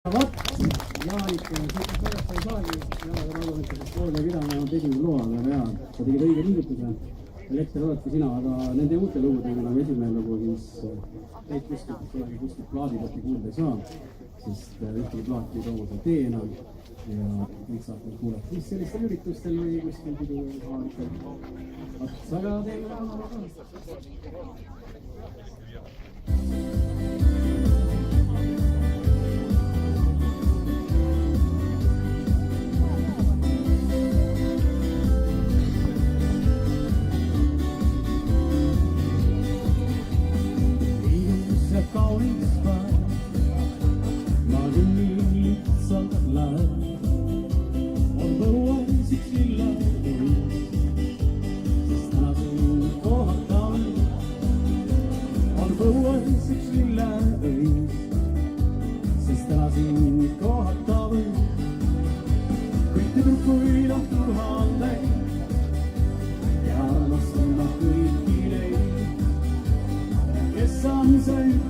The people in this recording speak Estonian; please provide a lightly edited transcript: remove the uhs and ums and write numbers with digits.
vot, Jaanik sõitis väljaspool saagi ja raadametsast poole pidama tegin loa väga hea. Sa tegid õige liigutuse. Elekter oledki sina, aga nende uute lugudega nagu esimene lugu, siis neid kuskilt plaadi pealt kuulda ei saa, sest ühtegi plaati ei too seal tee enam ja kõik saab neid kuulata. Siis sellistel üritustel või kuskil pidu vaadatel. Aga teil on kaunis päev, ma küll nii lihtsalt lähen, on põuaisiks lilla õis, sest täna siin kohata on põuaisiks lilla õis, sest täna siin kohata kõik tüdrukuid on tuhandeid ja armastan ma kõiki neid, kes on see